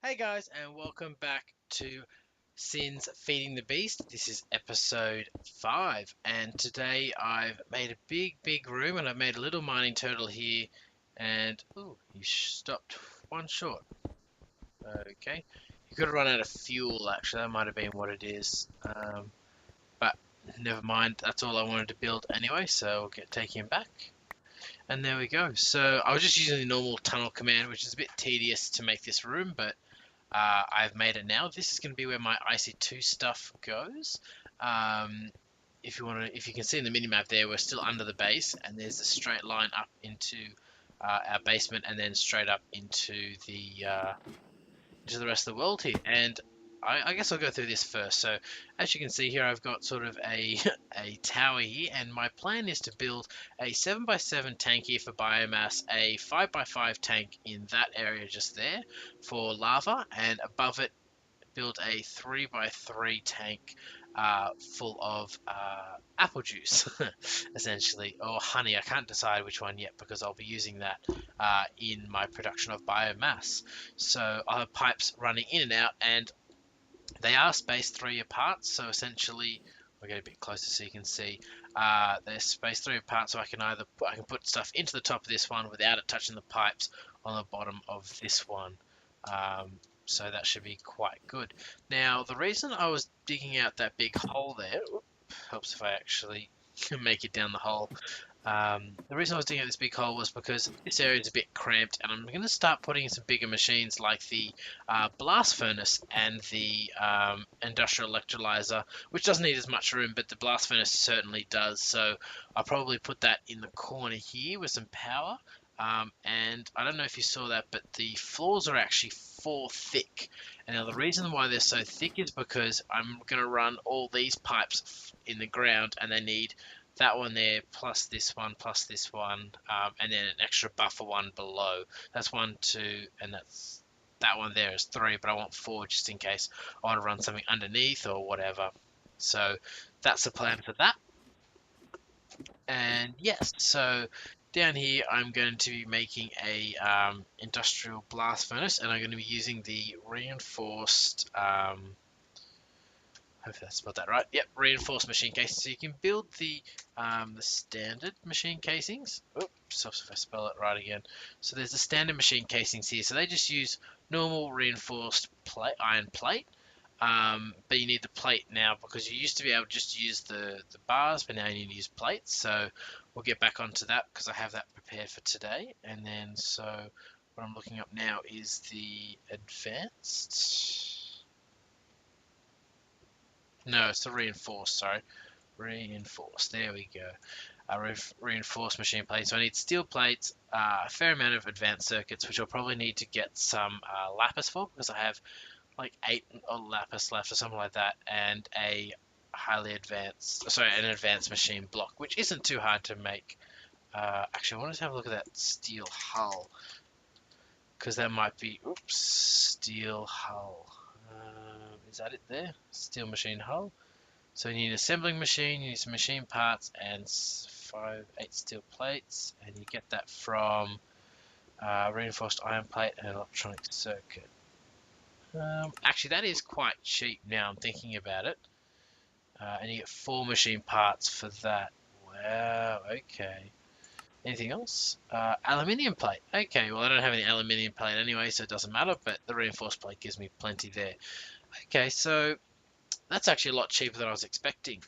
Hey guys, and welcome back to Sin's Feeding the Beast. This is episode 5, and today I've made a big room, and I've made a little mining turtle here. And ooh, he stopped one short. Okay, you could have run out of fuel. Actually, that might have been what it is. But never mind. That's all I wanted to build anyway, so I'll take him back. And there we go. So I was just using the normal tunnel command, which is a bit tedious to make this room, but I've made it now. This is going to be where my IC2 stuff goes. If you can see in the minimap there, we're still under the base, and there's a straight line up into our basement, and then straight up into the rest of the world here. And I guess I'll go through this first. So as you can see here, I've got sort of a a tower here, and my plan is to build a 7x7 tank here for biomass, a 5x5 tank in that area just there for lava, and above it build a 3x3 tank full of apple juice, essentially, or honey. I can't decide which one yet because I'll be using that in my production of biomass. So I have pipes running in and out, and they are spaced 3 apart. So essentially, we'll get a bit closer so you can see. They're spaced 3 apart, so I can put stuff into the top of this one without it touching the pipes on the bottom of this one. So that should be quite good. Now, the reason I was digging out that big hole there, helps if I actually make it down the hole. The reason I was digging out this big hole was because this area is a bit cramped, and I'm going to start putting in some bigger machines like the blast furnace and the industrial electrolyzer, which doesn't need as much room, but the blast furnace certainly does. So I'll probably put that in the corner here with some power. And I don't know if you saw that, but the floors are actually 4 thick. And now the reason why they're so thick is because I'm going to run all these pipes in the ground, and they need that one there, plus this one, and then an extra buffer one below. That's 1, 2, and that one there is 3, but I want 4 just in case I want to run something underneath or whatever. So that's the plan for that. And yes, so down here I'm going to be making a industrial blast furnace, and I'm going to be using the reinforced hopefully I spelled that right. Yep, reinforced machine casings. So you can build the standard machine casings. Oops, if I spell it right again. So there's the standard machine casings here. So they just use normal reinforced iron plate. But you need the plate now because you used to be able to just use the bars, but now you need to use plates. So we'll get back onto that because I have that prepared for today. And then so what I'm looking up now is the advanced. No, it's the reinforced, sorry. Reinforced, there we go. Reinforced machine plate. So I need steel plates, a fair amount of advanced circuits, which I'll probably need to get some lapis for, because I have like 8 lapis left or something like that, and an advanced machine block, which isn't too hard to make. Actually, I want to have a look at that steel hull, because that might be, steel hull. Is that it there? Steel machine hull. So you need an assembling machine, you need some machine parts, and 8 steel plates, and you get that from reinforced iron plate and electronic circuit. Actually, that is quite cheap now I'm thinking about it. And you get 4 machine parts for that. Wow, okay. Anything else? Aluminium plate. Okay, well I don't have any aluminium plate anyway, so it doesn't matter, but the reinforced plate gives me plenty there. Okay, so that's actually a lot cheaper than I was expecting.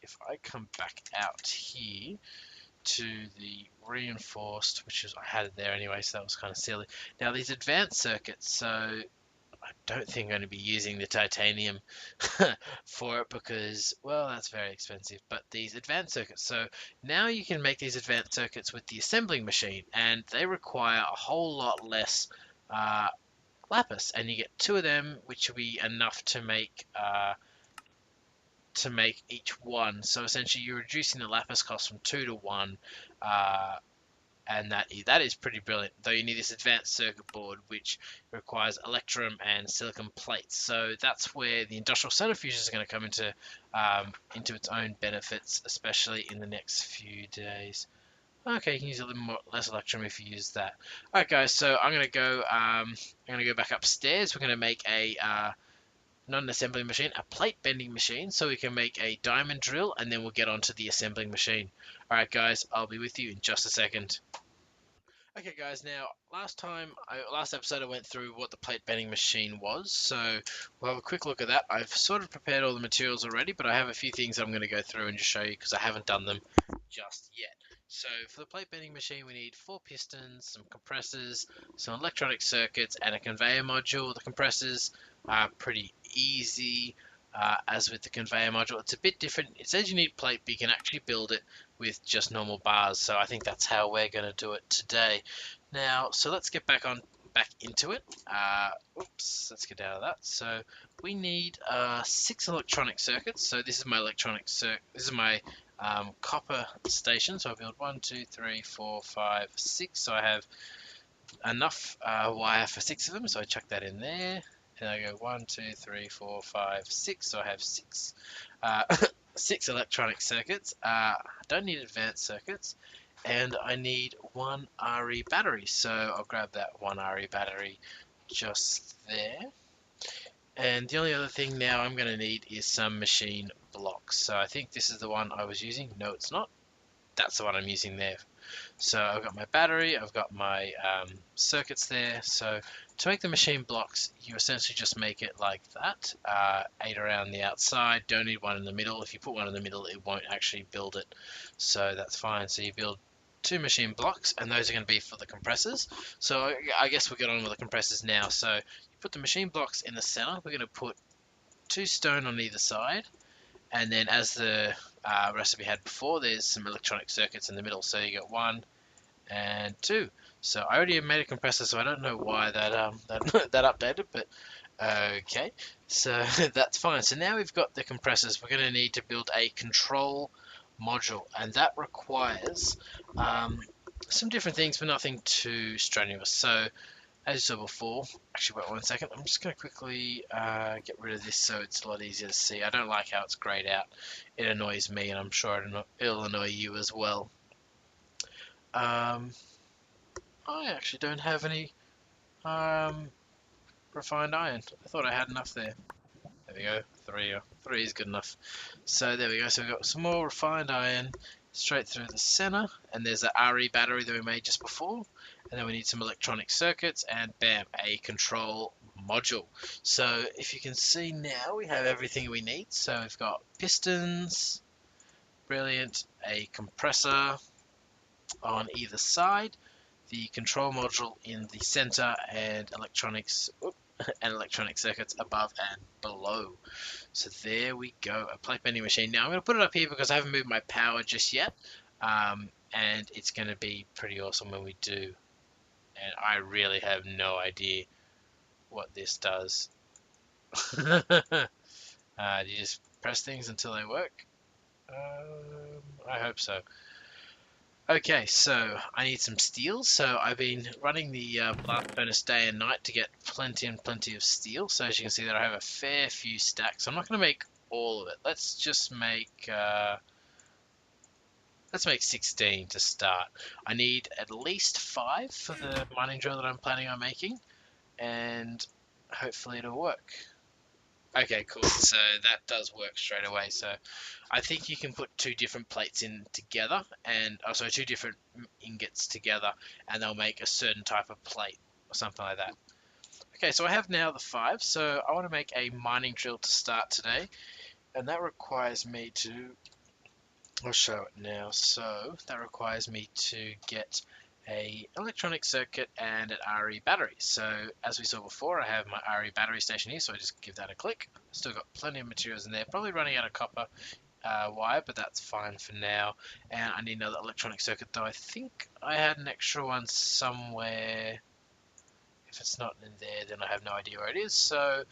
If I come back out here to the reinforced, which is, I had it there anyway, so that was kind of silly. Now these advanced circuits, so I don't think I'm going to be using the titanium for it because, well, that's very expensive. But these advanced circuits, so now you can make these advanced circuits with the assembling machine, and they require a whole lot less lapis, and you get 2 of them, which will be enough to make each one. So essentially, you're reducing the lapis cost from 2 to 1, and that is pretty brilliant. Though you need this advanced circuit board, which requires electrum and silicon plates. So that's where the industrial centrifuge is going to come into its own benefits, especially in the next few days. Okay, you can use a little more less electrum if you use that. Alright guys, so I'm gonna go back upstairs. We're gonna make a not an assembling machine, a plate bending machine, so we can make a diamond drill, and then we'll get onto the assembling machine. Alright guys, I'll be with you in just a second. Okay guys, now last episode I went through what the plate bending machine was, so we'll have a quick look at that. I've sort of prepared all the materials already, but I have a few things I'm going to go through and just show you because I haven't done them just yet. So for the plate bending machine we need 4 pistons, some compressors, some electronic circuits, and a conveyor module. The compressors are pretty easy. As with the conveyor module, it's a bit different. It says you need plate, but you can actually build it with just normal bars. So I think that's how we're going to do it today. Now, so let's get back into it. Oops, let's get out of that. So we need 6 electronic circuits. So this is my This is my copper station. So I build 1, 2, 3, 4, 5, 6. So I have enough wire for 6 of them. So I chuck that in there. And I go 1, 2, 3, 4, 5, 6. So I have 6. 6 electronic circuits. I don't need advanced circuits, and I need 1 RE battery. So I'll grab that 1 RE battery just there. And the only other thing now I'm going to need is some machine blocks. So I think this is the one I was using. No, it's not. That's the one I'm using there. So I've got my battery, I've got my circuits there. So to make the machine blocks, you essentially just make it like that, 8 around the outside. Don't need one in the middle. If you put one in the middle, it won't actually build it. So that's fine. So you build 2 machine blocks, and those are going to be for the compressors. So I guess we'll get on with the compressors now. So you put the machine blocks in the center. We're going to put 2 stone on either side. And then as the recipe had before, there's some electronic circuits in the middle. So you got 1 and 2. So I already made a compressor, so I don't know why that that updated, but okay. So that's fine. So now we've got the compressors. We're going to need to build a control module, and that requires some different things, but nothing too strenuous. So as you saw before, actually wait 1 second, I'm just going to quickly get rid of this so it's a lot easier to see. I don't like how it's grayed out. It annoys me, and I'm sure it'll annoy you as well. I actually don't have any refined iron. I thought I had enough there. There we go, 3 is good enough. So there we go, so we've got some more refined iron straight through the center, and there's the RE battery that we made just before. And then we need some electronic circuits, and bam, a control module. So if you can see now, we have everything we need. So we've got pistons, brilliant, a compressor on either side, the control module in the center, and electronic circuits above and below. So there we go, a plate bending machine. Now I'm going to put it up here because I haven't moved my power just yet, and it's going to be pretty awesome when we do. And I really have no idea what this does. Do you just press things until they work? I hope so. Okay, so I need some steel. So I've been running the blast furnace day and night to get plenty and plenty of steel. So as you can see, that I have a fair few stacks. I'm not going to make all of it. Let's just make 16 to start. I need at least 5 for the mining drill that I'm planning on making, and hopefully it'll work. Okay, cool. So that does work straight away. So I think you can put 2 different plates in together, and also 2 different ingots together, and they'll make a certain type of plate or something like that. Okay, so I have now the 5. So I want to make a mining drill to start today, and that requires me to. I'll show it now. So that requires me to get a electronic circuit and an RE battery. So as we saw before, I have my RE battery station here, so I just give that a click. Still got plenty of materials in there, probably running out of copper wire, but that's fine for now. And I need another electronic circuit, though I think I had an extra one somewhere. If it's not in there, then I have no idea where it is. So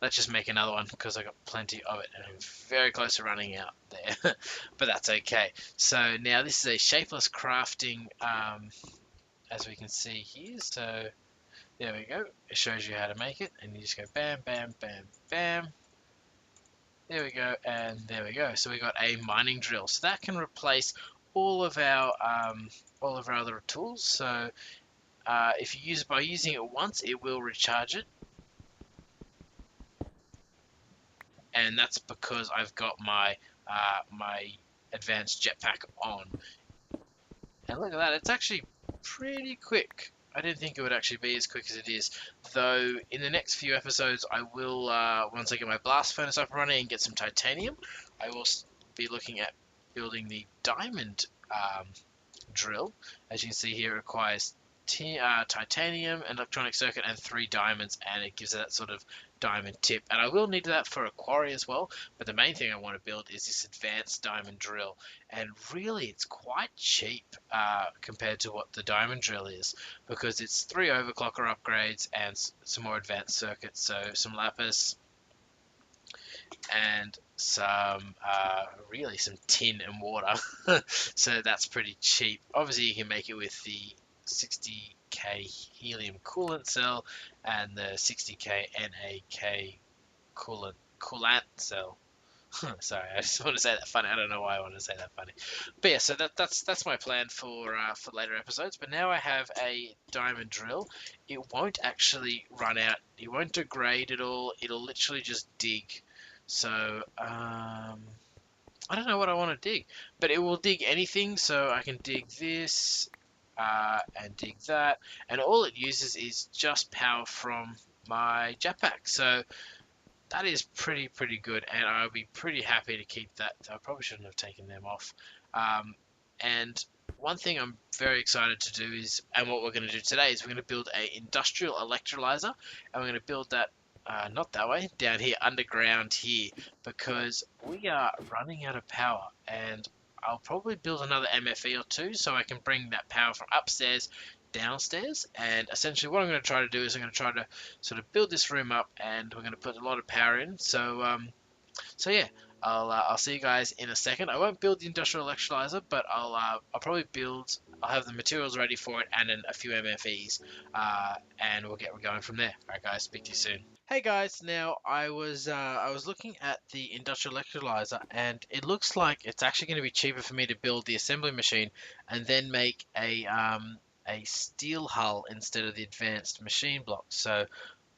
let's just make another one because I got plenty of it, and I'm very close to running out there. But that's okay. So now this is a shapeless crafting, as we can see here. So there we go. It shows you how to make it, and you just go bam, bam, bam, bam. There we go, and there we go. So we got a mining drill. So that can replace all of our other tools. So if you use it by using it once, it will recharge it, and that's because I've got my my advanced jetpack on. And look at that, it's actually pretty quick. I didn't think it would actually be as quick as it is, though in the next few episodes I will, once I get my blast furnace up and running and get some titanium, I will be looking at building the diamond drill. As you can see here, it requires titanium, an electronic circuit, and 3 diamonds, and it gives it that sort of diamond tip. And I will need that for a quarry as well, but the main thing I want to build is this advanced diamond drill. And really, it's quite cheap compared to what the diamond drill is, because it's 3 overclocker upgrades and some more advanced circuits. So some lapis and some really some tin and water. So that's pretty cheap. Obviously you can make it with the 60k helium coolant cell and the 60k NAK coolant cell. Sorry, I just want to say that funny. I don't know why I want to say that funny, but yeah. So that's my plan for later episodes. But now I have a diamond drill. It won't actually run out. It won't degrade at all. It'll literally just dig. So I don't know what I want to dig, but it will dig anything. So I can dig this and dig that, and all it uses is just power from my jetpack. So that is pretty good, and I'll be pretty happy to keep that. I probably shouldn't have taken them off. And one thing I'm very excited to do is, and what we're going to do today is we're going to build a industrial electrolyzer, and we're going to build that not that way, down here underground here, because we are running out of power, and I'll probably build another MFE or two so I can bring that power from upstairs downstairs. And essentially what I'm going to try to do is I'm going to try to sort of build this room up, and we're going to put a lot of power in. So yeah, I'll see you guys in a second. I won't build the industrial electrolyzer, but I'll probably I'll have the materials ready for it and then a few MFEs, and we'll get going from there. All right, guys, speak to you soon. Hey guys, now I was looking at the industrial electrolyzer, and it looks like it's actually going to be cheaper for me to build the assembly machine and then make a steel hull instead of the advanced machine block. So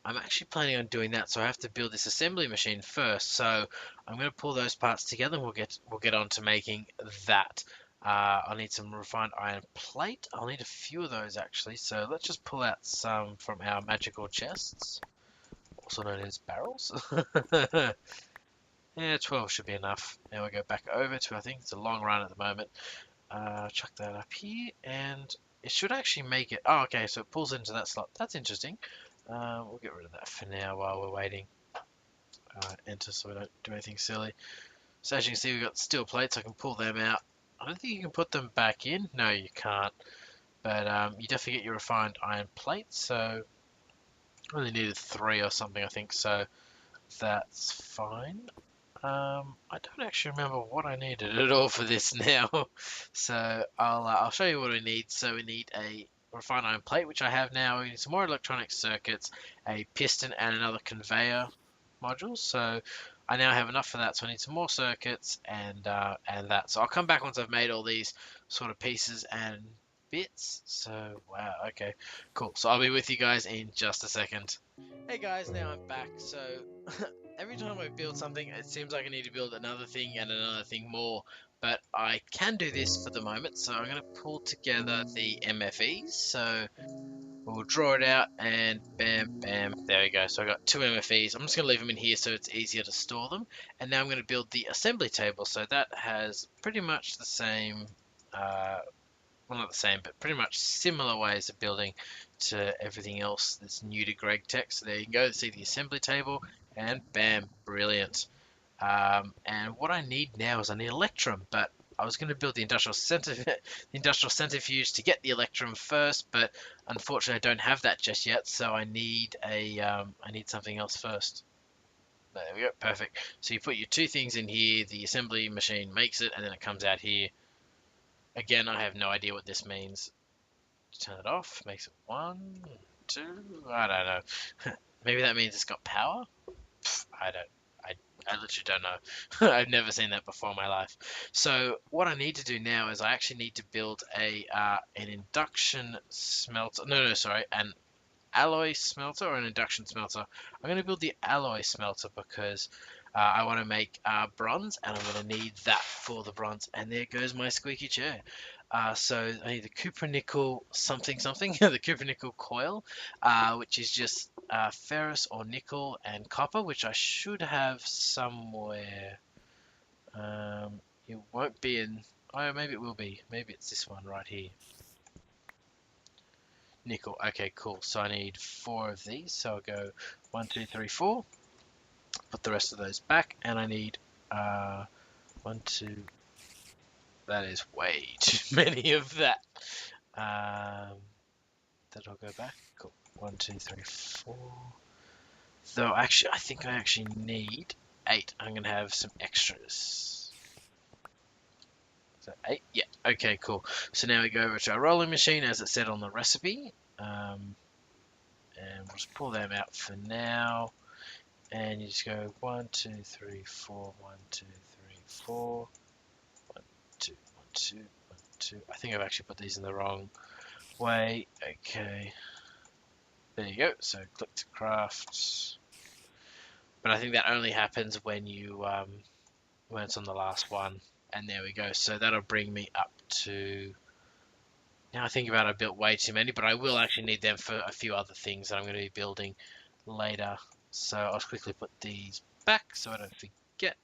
I'm actually planning on doing that. So I have to build this assembly machine first. So I'm going to pull those parts together, and we'll get on to making that. I'll need some refined iron plate. I'll need a few of those actually. So let's just pull out some from our magical chests, also known as barrels. Yeah, 12 should be enough. Now we'll go back over to, I think it's a long run at the moment. Chuck that up here, and it should actually make it. Oh, okay, so it pulls into that slot. That's interesting. We'll get rid of that for now while we're waiting. Enter so we don't do anything silly. So as you can see, we've got steel plates. I can pull them out. I don't think you can put them back in. No, you can't. But you definitely get your refined iron plates. So I only needed 3 or something, I think. So that's fine. I don't actually remember what I needed at all for this now. So I'll show you what we need. So we need a refined iron plate, which I have now. We need some more electronic circuits, a piston, and another conveyor module. So I now have enough for that. So I need some more circuits and that. So I'll come back once I've made all these sort of pieces and bits. So wow, okay, cool. So I'll be with you guys in just a second. Hey guys, now I'm back. So every time I build something, it seems like I need to build another thing and another thing more, but I can do this for the moment. So I'm going to pull together the MFEs. So we'll draw it out, and bam, bam, there we go. So I got 2 MFEs. I'm just going to leave them in here so it's easier to store them. And now I'm going to build the assembly table. So that has pretty much the same, well, not the same, but pretty much similar ways of building to everything else that's new to GregTech. So there you can go, see the assembly table, and bam, brilliant. And what I need now is I need electrum, but I was going to build the industrial centrifuge to get the electrum first, but unfortunately I don't have that just yet. So I need I need something else first. There we go, perfect. So you put your 2 things in here, the assembly machine makes it, and then it comes out here. Again, I have no idea what this means. Turn it off, makes it 1, 2, I don't know. Maybe that means it's got power? I I literally don't know. I've never seen that before in my life. So what I need to do now is I actually need to build an induction smelter. No, sorry, an alloy smelter or an induction smelter. I'm going to build the alloy smelter because I want to make bronze, and I'm going to need that for the bronze. And there goes my squeaky chair. So I need the copper nickel something something, the copper nickel coil, which is just ferrous or nickel and copper, which I should have somewhere. It won't be in. Oh, maybe it will be. Maybe it's this one right here. Nickel. Okay, cool. So I need 4 of these. So I'll go 1, 2, 3, 4. Put the rest of those back, and I need 1, 2. That is way too many of that. That'll go back. Cool. 1, 2, 3, 4. Though actually, I think I actually need 8. I'm gonna have some extras. So 8. Yeah. Okay. Cool. So now we go over to our rolling machine, as it said on the recipe. And we'll just pull them out for now. And you just go 1, 2, 3, 4, 1, 2, 3, 4, 1, 2, 1, 2, 1, 2. I think I've actually put these in the wrong way. Okay. There you go. So click to craft. But I think that only happens when you when it's on the last one. And there we go. So that'll bring me up to. Now I think about it, I built way too many, but I will actually need them for a few other things that I'm going to be building later. So I'll just quickly put these back so I don't forget.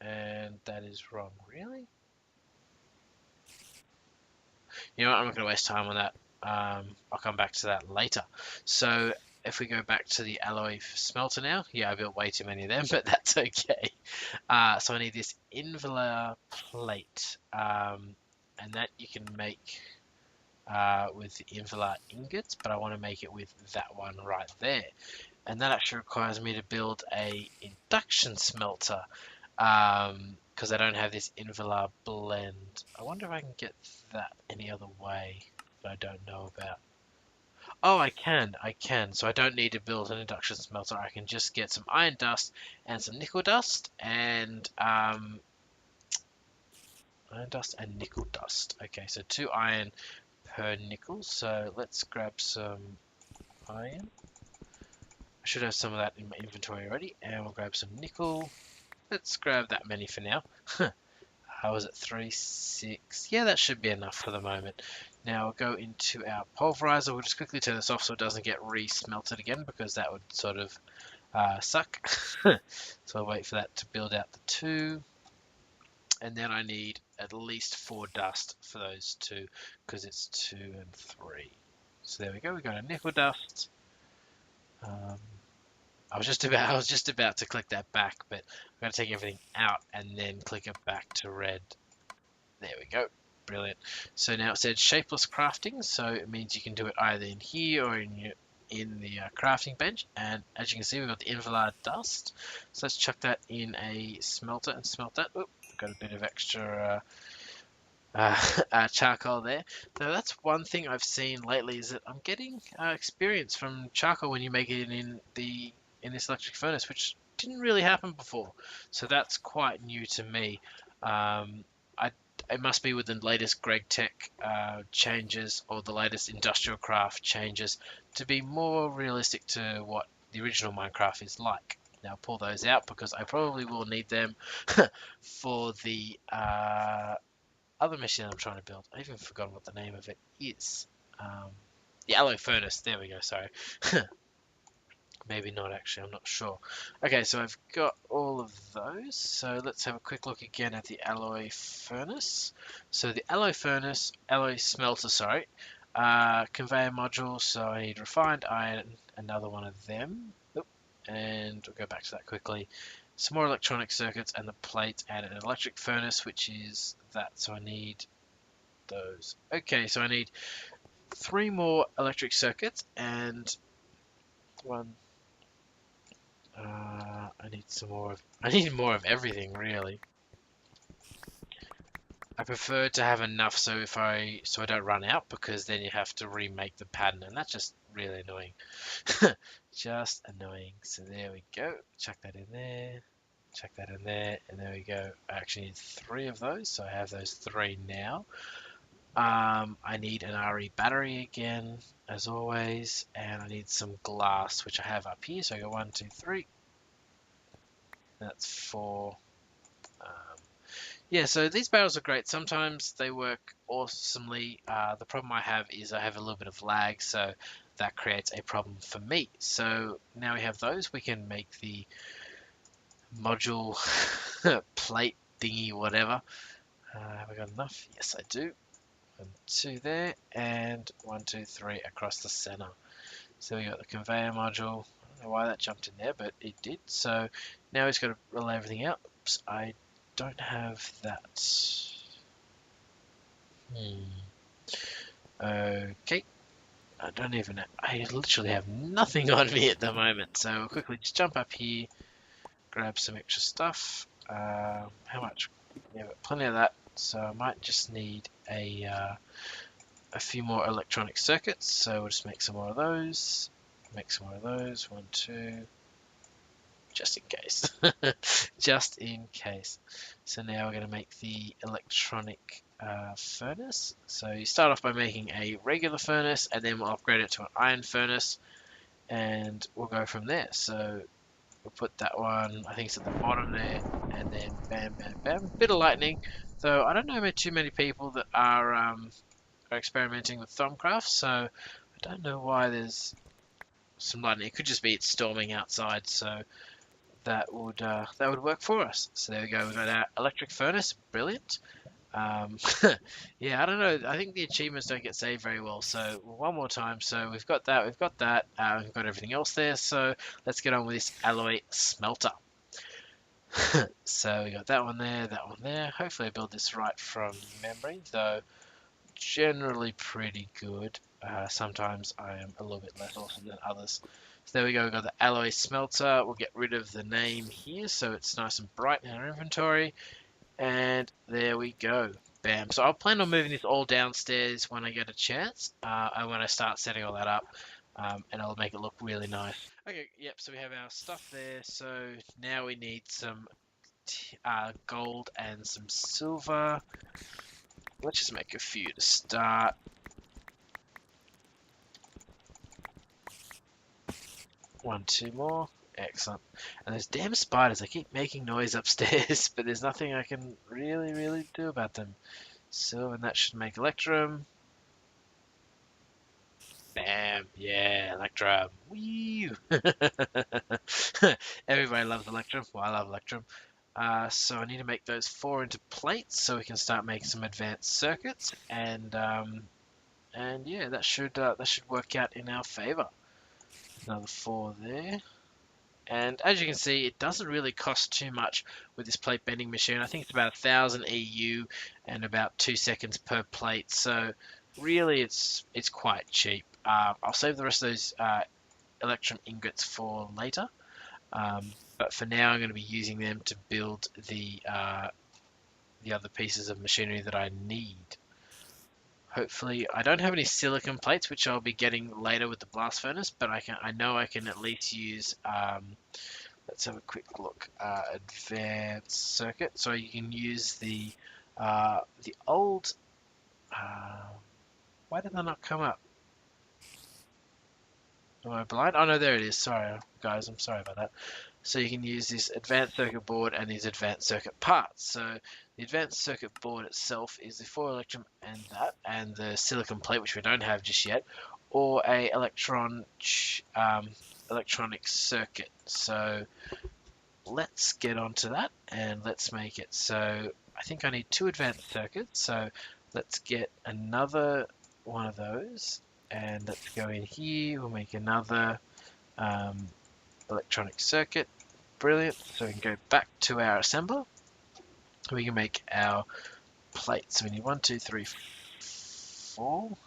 And that is wrong. Really? You know what? I'm not going to waste time on that. I'll come back to that later. So if we go back to the alloy smelter now, yeah, I built way too many of them, but that's okay. So I need this insular plate, and that you can make with the insular ingots, but I want to make it with that one right there. And that actually requires me to build a induction smelter, because I don't have this insular blend. I wonder if I can get that any other way that I don't know about. Oh, I can. So I don't need to build an induction smelter. I can just get some iron dust and some nickel dust, and iron dust and nickel dust. Okay, so 2 iron per nickel. So let's grab some iron. I should have some of that in my inventory already, and we'll grab some nickel. Let's grab that many for now. How was it? 3, 6. Yeah, that should be enough for the moment. Now we'll go into our pulverizer. We'll just quickly turn this off so it doesn't get re-smelted again, because that would sort of suck. So I'll wait for that to build out the 2. And then I need at least 4 dust for those 2, because it's 2 and 3. So there we go. We got a nickel dust. I was just about to click that back, but I'm going to take everything out and then click it back to red. There we go. Brilliant. So now it said shapeless crafting, so it means you can do it either in here or in the crafting bench. And as you can see, we've got the insular dust. So let's chuck that in a smelter and smelt that. Oop, got a bit of extra charcoal there. So that's one thing I've seen lately, is that I'm getting experience from charcoal when you make it in this electric furnace, which didn't really happen before. So that's quite new to me. It must be with the latest GregTech changes, or the latest industrial craft changes, to be more realistic to what the original Minecraft is like. Now pull those out, because I probably will need them for the other machine I'm trying to build. I've even forgotten what the name of it is. The alloy furnace. There we go. Sorry. Maybe not, actually. I'm not sure. Okay, so I've got all of those. So let's have a quick look again at the alloy furnace. So the alloy smelter, sorry. Conveyor module. So I need refined iron, another one of them. Oop, and we'll go back to that quickly. Some more electronic circuits and the plate, and an electric furnace, which is that. So I need those. Okay, so I need 3 more electric circuits and one. I need some more. I need more of everything, really. I prefer to have enough so I don't run out, because then you have to remake the pattern, and that's just really annoying. Just annoying. So there we go. Chuck that in there. Check that in there, and there we go. I actually need 3 of those, so I have those 3 now. I need an RE battery again, as always, and I need some glass, which I have up here. So I go 1, 2, 3. That's 4. Um, yeah, so these barrels are great. Sometimes they work awesomely. The problem I have is I have a little bit of lag, so that creates a problem for me. So now we have those. We can make the module plate thingy, whatever. Have I got enough? Yes, I do. 1, 2 there, and 1, 2, 3 across the center. So we got the conveyor module. I don't know why that jumped in there, but it did. So now we've got to relay everything out. Oops, I don't have that. Okay. I don't even know. I literally have nothing on me at the moment. So we'll quickly just jump up here, grab some extra stuff. How much? Yeah, plenty of that. So I might just need a few more electronic circuits. So we'll just make some more of those. Make some more of those. 1, 2. Just in case. Just in case. So now we're going to make the electronic furnace. So you start off by making a regular furnace, and then we'll upgrade it to an iron furnace, and we'll go from there. So we'll put that one, I think it's at the bottom there, and then bam, bam, bam. Bit of lightning. So I don't know about too many people that are experimenting with Thumbcraft, so I don't know why there's some lightning. It could just be it's storming outside, so that would work for us. So there we go. We've got our electric furnace. Brilliant. Yeah, I don't know. I think the achievements don't get saved very well. So one more time. So we've got that. We've got that. We've got everything else there. So let's get on with this alloy smelter. So we got that one there. That one there. Hopefully I build this right from memory, though. Generally pretty good. Sometimes I am a little bit less awesome than others. So there we go, we've got the alloy smelter. We'll get rid of the name here so it's nice and bright in our inventory. And there we go. Bam. So I'll plan on moving this all downstairs when I get a chance, and when I start setting all that up, and I'll make it look really nice. Okay, yep, so we have our stuff there. So now we need some gold and some silver. Let's just make a few to start. One, 2 more. Excellent. And those damn spiders, they keep making noise upstairs, but there's nothing I can really do about them. So, and that should make Electrum. Bam. Yeah, Electrum. Woo! Everybody loves Electrum. Well, I love Electrum. So I need to make those 4 into plates so we can start making some advanced circuits, and yeah, that should work out in our favor. Another 4 there. And as you can see, it doesn't really cost too much with this plate bending machine. I think it's about 1000 EU and about 2 seconds per plate. So really, it's quite cheap. I'll save the rest of those electrum ingots for later. But for now, I'm going to be using them to build the other pieces of machinery that I need. Hopefully, I don't have any silicon plates, which I'll be getting later with the blast furnace, but I know I can at least use, let's have a quick look, advanced circuit. So you can use the old, why did that not come up? Am I blind? Oh no, there it is. Sorry, guys, I'm sorry about that. So you can use this advanced circuit board and these advanced circuit parts. So the advanced circuit board itself is the 4 electrum and the silicon plate, which we don't have just yet, or a electronic circuit. So let's get onto that and let's make it. So I think I need 2 advanced circuits. So let's get another one of those, and let's go in here. We'll make another electronic circuit. Brilliant. So we can go back to our assembler. We can make our plates. So we need 1, 2, 3, 4.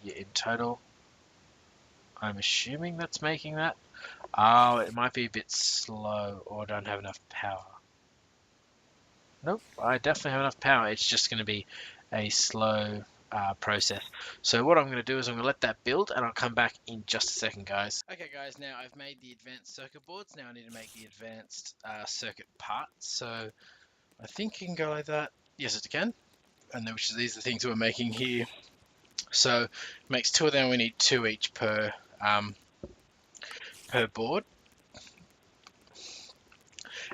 Yeah, in total. I'm assuming that's making that. Oh, it might be a bit slow, or don't have enough power. Nope, I definitely have enough power. It's just going to be a slow process. So what I'm going to do is I'm going to let that build, and I'll come back in just a second, guys. Okay, guys, now I've made the advanced circuit boards. Now I need to make the advanced circuit parts. So I think you can go like that. Yes, it can. And then, these are the things we're making here. So it makes 2 of them. We need 2 each per board.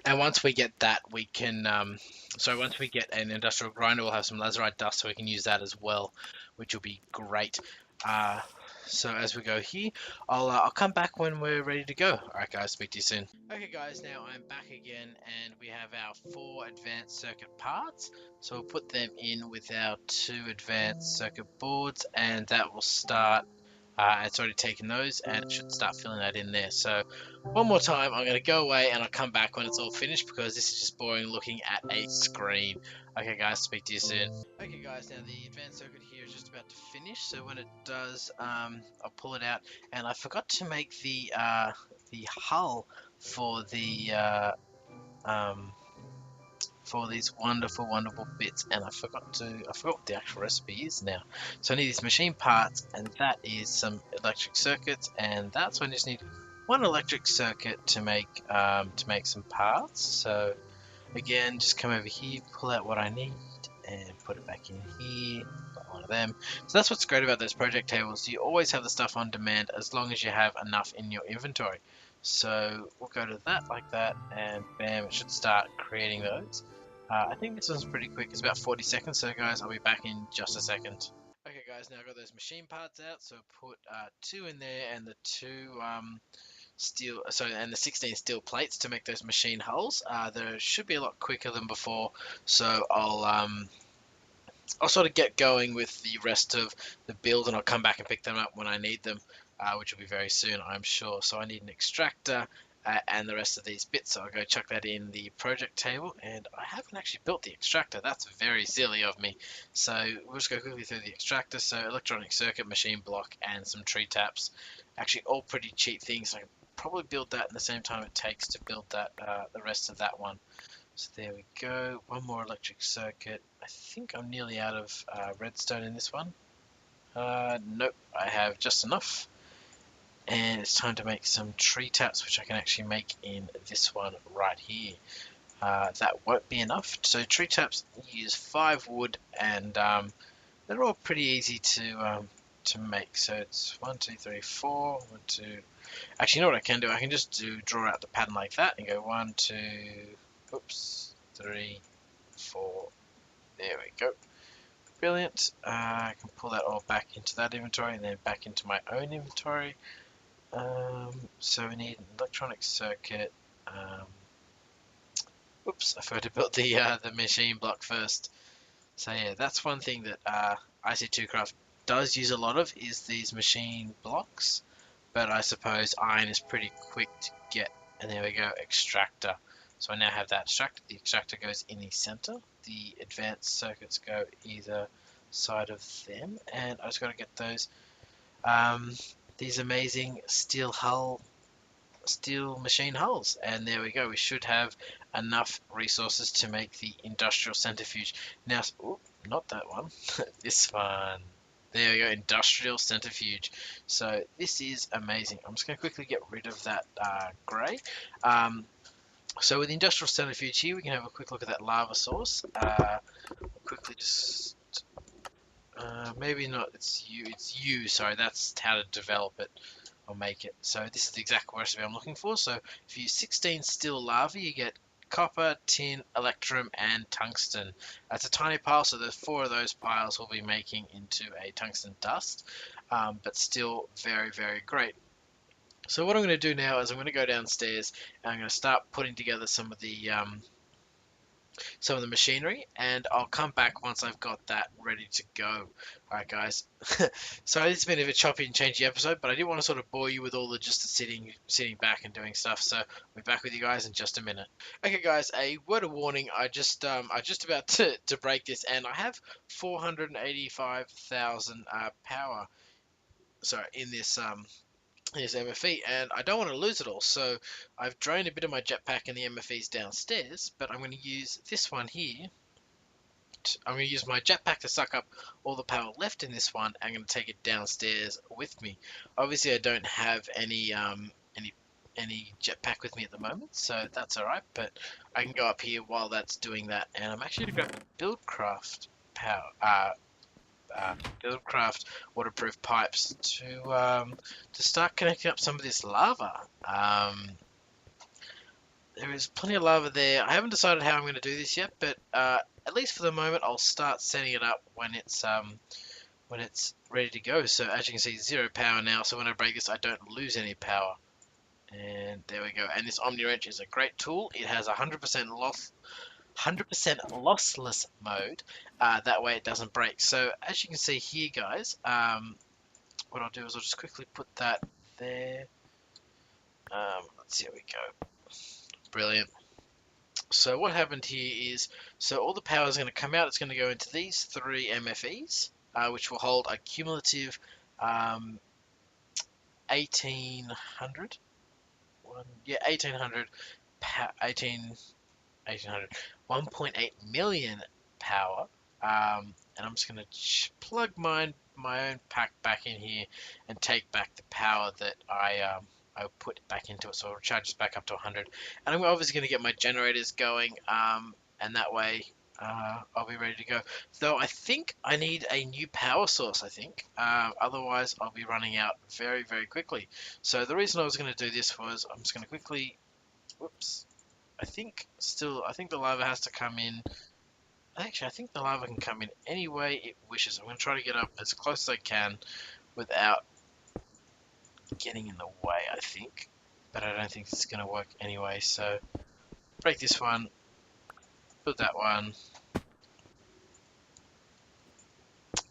And once we get that, we can, so once we get an industrial grinder, we'll have some laserite dust, so we can use that as well, which will be great. So as we go here, I'll come back when we're ready to go. All right, guys, speak to you soon. Okay, guys, now I'm back again, and we have our 4 advanced circuit parts. So we'll put them in with our 2 advanced circuit boards, and that will start. It's already taken those, and it should start filling that in there. So one more time, I'm going to go away, and I'll come back when it's all finished, because this is just boring looking at a screen. Okay, guys, speak to you soon. Okay, guys, now the advanced circuit here is just about to finish, so when it does, I'll pull it out. And I forgot to make the hull for the for these wonderful, wonderful bits, and I forgot what the actual recipe is now. So I need these machine parts, and that is some electric circuits, and that's when I just need 1 electric circuit to make some parts. So again, just come over here, pull out what I need, and put it back in here. Got 1 of them. So that's what's great about those project tables. You always have the stuff on demand as long as you have enough in your inventory. So we'll go to that like that, and bam, it should start creating those. I think this one's pretty quick. It's about 40 seconds. So guys, I'll be back in just a second. Okay, guys, now I've got those machine parts out. So put 2 in there, and the 2 steel, and the 16 steel plates to make those machine hulls. They should be a lot quicker than before. So I'll sort of get going with the rest of the build, and I'll come back and pick them up when I need them, which will be very soon, I'm sure. So I need an extractor and the rest of these bits. So I'll go chuck that in the project table, and I haven't actually built the extractor. That's very silly of me. So we'll just go quickly through the extractor. So electronic circuit, machine block, and some tree taps. Actually, all pretty cheap things. I can probably build that in the same time it takes to build that the rest of that one. So there we go. 1 more electric circuit. I think I'm nearly out of redstone in this one. Nope, I have just enough. And it's time to make some tree taps, which I can actually make in this one right here. That won't be enough. So tree taps use 5 wood, and they're all pretty easy to make. So it's 1, 2, 3, 4. 1, 2. Actually, you know what I can do? I can just draw out the pattern like that and go 1, 2. Oops, 3, 4. There we go. Brilliant. I can pull that all back into that inventory and then back into my own inventory. So we need an electronic circuit. Oops, I forgot to build the machine block first. So yeah, that's one thing that IC2Craft does use a lot of, is these machine blocks. But I suppose iron is pretty quick to get. And there we go, extractor. So I now have that extractor. The extractor goes in the center. The advanced circuits go either side of them. And I just got to get those these amazing steel machine hulls. And there we go. We should have enough resources to make the industrial centrifuge. Now, not that one. This one. There we go, industrial centrifuge. So this is amazing. I'm just going to quickly get rid of that grey. So with the industrial centrifuge here, we can have a quick look at that lava source. Quickly just, maybe not, it's you, sorry, that's how to develop it or make it. So this is the exact recipe I'm looking for. So if you use 16 steel lava, you get copper, tin, electrum, and tungsten. That's a tiny pile, so there's 4 of those piles we'll be making into a tungsten dust, but still very, very great. So what I'm going to do now is I'm going to go downstairs and I'm going to start putting together some of the machinery, and I'll come back once I've got that ready to go. Alright guys, sorry it's been a bit choppy and changey episode, but I didn't want to sort of bore you with all the just sitting back and doing stuff, so I'll be back with you guys in just a minute. Okay guys, a word of warning, I just about to break this, and I have 485,000 power, sorry, in this MFE, and I don't want to lose it all, so I've drained a bit of my jetpack and the MFEs downstairs, but I'm going to use this one here I'm going to use my jetpack to suck up all the power left in this one. I'm going to take it downstairs with me. Obviously, I don't have any jetpack with me at the moment, so that's all right. But I can go up here while that's doing that, and I'm actually going to grab the BuildCraft BuildCraft waterproof pipes to start connecting up some of this lava. There is plenty of lava there. I haven't decided how I'm going to do this yet, but at least for the moment, I'll start setting it up when it's ready to go. So as you can see, 0 power now. So when I break this, I don't lose any power. And there we go. And this Omni Wrench is a great tool. It has 100% lossless mode. That way it doesn't break. So as you can see here, guys, what I'll do is I'll just quickly put that there. Let's see, here we go. Brilliant. So what happened here is, so all the power is going to come out. It's going to go into these 3 MFEs, which will hold a cumulative 1800. 1800 1800 1.8 million power. And I'm just going to plug my own pack back in here and take back the power that I put back into it, so it charges back up to 100. And I'm obviously going to get my generators going, and that way I'll be ready to go. Though I think I need a new power source, I think. Otherwise, I'll be running out very, very quickly. So the reason I was going to do this was I'm just going to quickly... Whoops. I think the lava has to come in. Actually, I think the lava can come in any way it wishes. I'm going to try to get up as close as I can without getting in the way, I think. But I don't think it's going to work anyway. So, break this one. Put that one.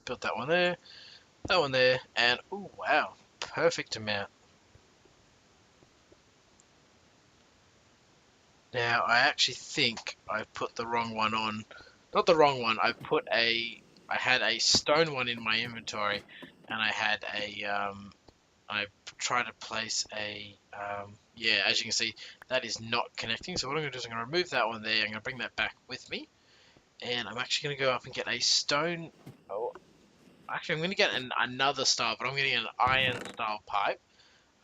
Put that one there. That one there. And, oh wow. Perfect amount. Now, I actually think I put the wrong one on. Not the wrong one. I had a stone one in my inventory, and I had I tried to place yeah, as you can see, that is not connecting. So what I'm going to do is I'm going to remove that one there. I'm going to bring that back with me, and I'm actually going to go up and get a stone. Oh, actually, I'm going to get another style, but I'm getting an iron style pipe.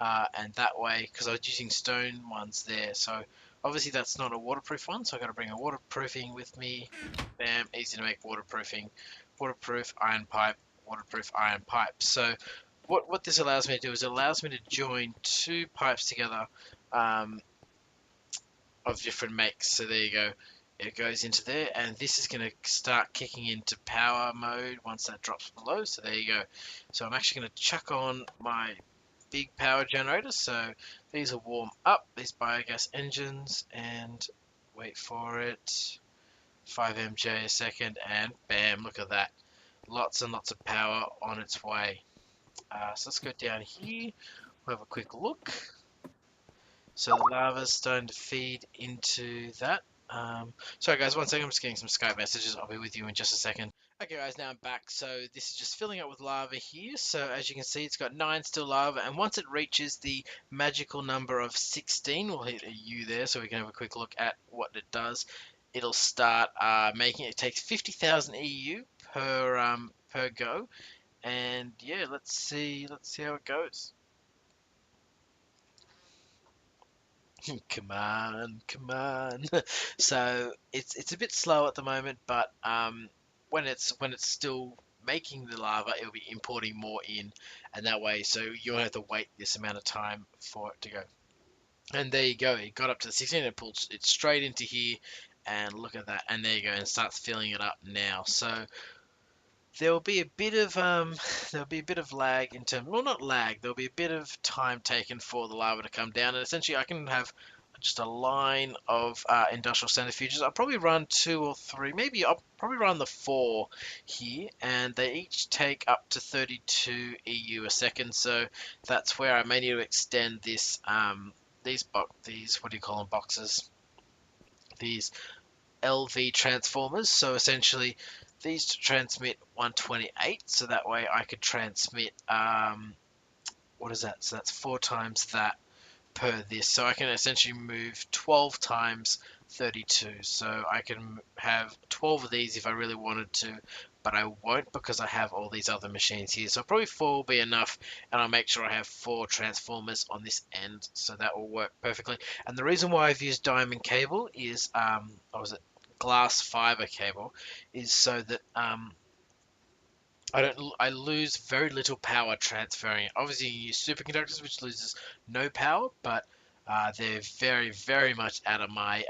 And that way, because I was using stone ones there, so obviously that's not a waterproof one, so I've got to bring a waterproofing with me. Bam, easy to make waterproofing. Waterproof iron pipe, waterproof iron pipe. So what this allows me to do is it allows me to join 2 pipes together of different makes. So there you go. It goes into there, and this is going to start kicking into power mode once that drops below. So there you go. So I'm actually going to chuck on my big power generators. So these will warm up, these biogas engines, and wait for it, 5 MJ a second, and bam, look at that. Lots and lots of power on its way. So let's go down here, we'll have a quick look. So the lava's starting to feed into that. Sorry guys, one second, I'm just getting some Skype messages. I'll be with you in just a second. Okay guys, now I'm back. So this is just filling up with lava here. So as you can see, it's got 9 still lava, and once it reaches the magical number of 16, we'll hit a U there so we can have a quick look at what it does. It'll start making it. It takes 50,000 EU per go, and yeah, let's see how it goes. Come on, come on. So it's a bit slow at the moment, but when it's still making the lava, it'll be importing more in, and that way, so you won't have to wait this amount of time for it to go. And there you go. It got up to the 16. It pulled it straight into here, and look at that. And there you go, and starts filling it up now. So there will be a bit of lag in terms, well, not lag, there'll be a bit of time taken for the lava to come down, and essentially I can have just a line of industrial centrifuges. I'll probably run 2 or 3, maybe I'll probably run the 4 here, and they each take up to 32 EU a second, so that's where I may need to extend this these what do you call them, boxes, these LV transformers. So essentially these transmit 128, so that way I could transmit what is that, so that's 4 times that per this, so I can essentially move 12 times 32. So I can have 12 of these if I really wanted to, but I won't because I have all these other machines here. So probably 4 will be enough, and I'll make sure I have 4 transformers on this end, so that will work perfectly. And the reason why I've used diamond cable is, or was it glass fiber cable, is so that I lose very little power transferring it. Obviously, you use superconductors, which loses no power, but they're very, very much out of my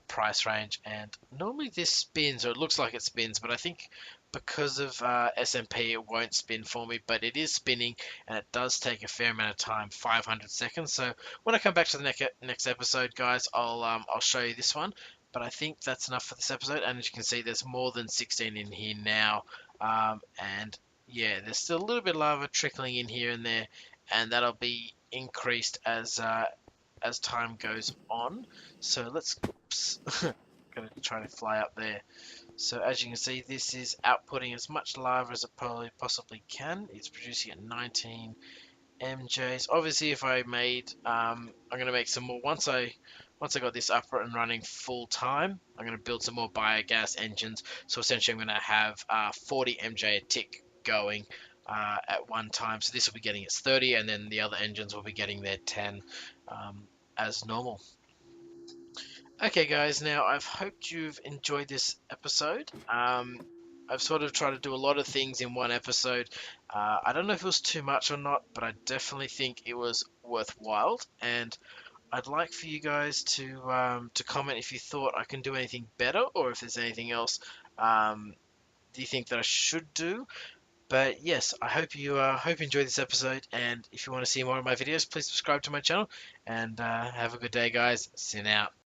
price range. And normally this spins, or it looks like it spins, but I think because of SMP, it won't spin for me. But it is spinning, and it does take a fair amount of time, 500 seconds. So when I come back to the next episode, guys, I'll show you this one. But I think that's enough for this episode. And as you can see, there's more than 16 in here now. And yeah, there's still a little bit of lava trickling in here and there, and that'll be increased as time goes on. So let's, oops, gonna try to fly up there. So as you can see, this is outputting as much lava as it probably possibly can. It's producing at 19 MJs. Obviously, if I made, I'm gonna make some more once I got this up and running full time. I'm gonna build some more biogas engines. So essentially, I'm gonna have 40 MJ a tick going at one time. So this will be getting its 30, and then the other engines will be getting their 10 as normal. Okay, guys. Now I've hoped you've enjoyed this episode. I've sort of tried to do a lot of things in one episode. I don't know if it was too much or not, but I definitely think it was worthwhile. And I'd like for you guys to comment if you thought I can do anything better, or if there's anything else do you think that I should do. But yes, I hope you enjoyed this episode. And if you want to see more of my videos, please subscribe to my channel. And have a good day, guys. See you now.